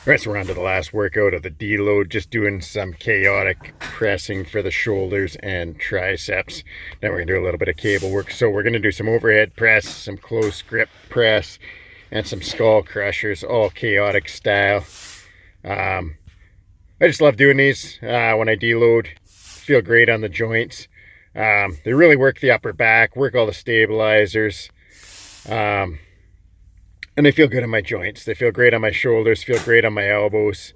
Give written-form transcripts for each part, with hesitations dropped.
All right, so we're on to the last workout of the deload, just doing some chaotic pressing for the shoulders and triceps. Then we're gonna do a little bit of cable work. So we're gonna do some overhead press, some close grip press, and some skull crushers, all chaotic style. I just love doing these when I deload. Feel great on the joints. They really work the upper back, work all the stabilizers. Um, and they feel good on my joints. They feel great on my shoulders, feel great on my elbows.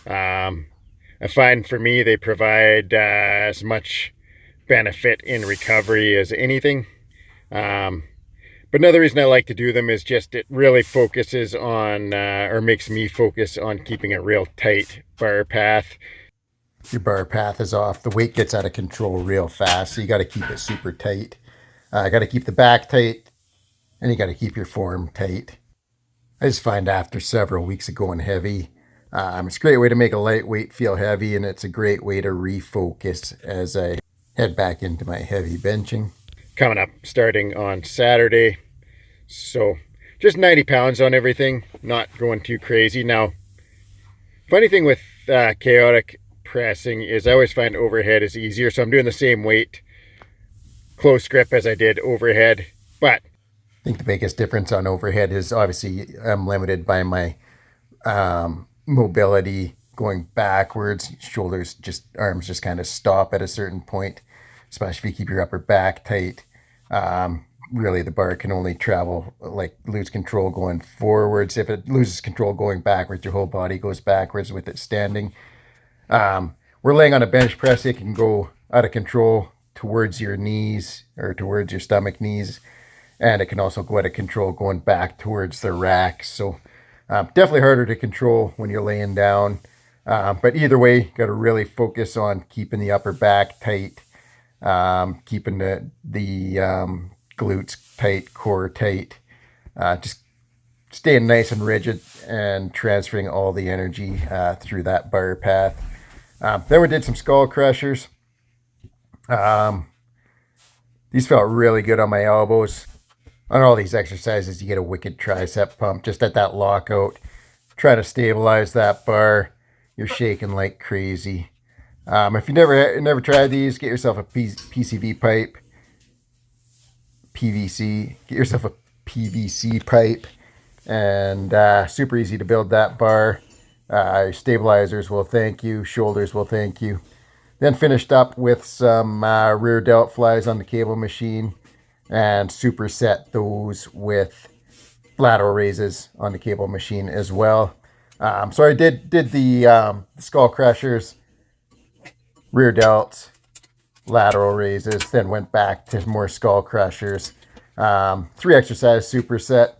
I find for me they provide as much benefit in recovery as anything. But another reason I like to do them is just it really focuses on, or makes me focus on keeping a real tight bar path. Your bar path is off, the weight gets out of control real fast, so you got to keep it super tight. Got to keep the back tight, and you got to keep your form tight. I just find after several weeks of going heavy, it's a great way to make a lightweight feel heavy, and it's a great way to refocus as I head back into my heavy benching. Coming up starting on Saturday. So just 90 pounds on everything, not going too crazy. Now, funny thing with chaotic pressing is I always find overhead is easier. So I'm doing the same weight, close grip as I did overhead, but I think the biggest difference on overhead is obviously I'm limited by my mobility going backwards. Shoulders, just arms just kind of stop at a certain point, especially if you keep your upper back tight. Really, the bar can only travel, like lose control going forwards. If it loses control going backwards, your whole body goes backwards with it standing. We're laying on a bench press, it can go out of control towards your knees or towards your stomach knees. And it can also go out of control going back towards the rack. So definitely harder to control when you're laying down. But either way, you got to really focus on keeping the upper back tight, keeping the glutes tight, core tight, just staying nice and rigid and transferring all the energy through that bar path. Then we did some skull crushers. These felt really good on my elbows. On all these exercises, you get a wicked tricep pump just at that lockout. Try to stabilize that bar. You're shaking like crazy. If you never tried these, get yourself a PCV pipe. PVC. Get yourself a PVC pipe. And super easy to build that bar. Your stabilizers will thank you. Shoulders will thank you. Then finished up with some rear delt flies on the cable machine, and superset those with lateral raises on the cable machine as well. So I did the skull crushers, rear delts, lateral raises, then went back to more skull crushers. 3 exercise superset.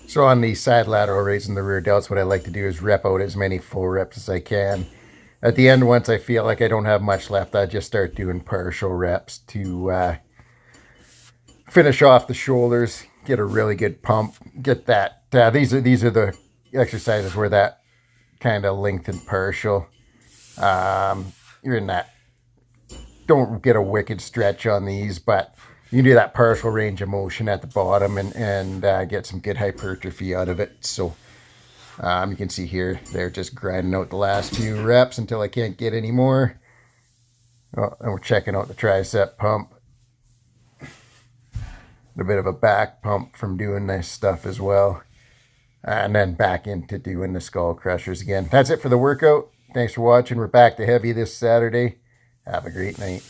So on the side lateral raises and the rear delts, what I like to do is rep out as many full reps as I can. At the end, once I feel like I don't have much left, I just start doing partial reps to finish off the shoulders, get a really good pump, get that. These are the exercises where that kind of lengthened partial. You're in that. Don't get a wicked stretch on these, but you can do that partial range of motion at the bottom and get some good hypertrophy out of it. So you can see here, they're just grinding out the last few reps until I can't get any more. Oh, and we're checking out the tricep pump. A bit of a back pump from doing this stuff as well. And then back into doing the skull crushers again. That's it for the workout. Thanks for watching. We're back to heavy this Saturday. Have a great night.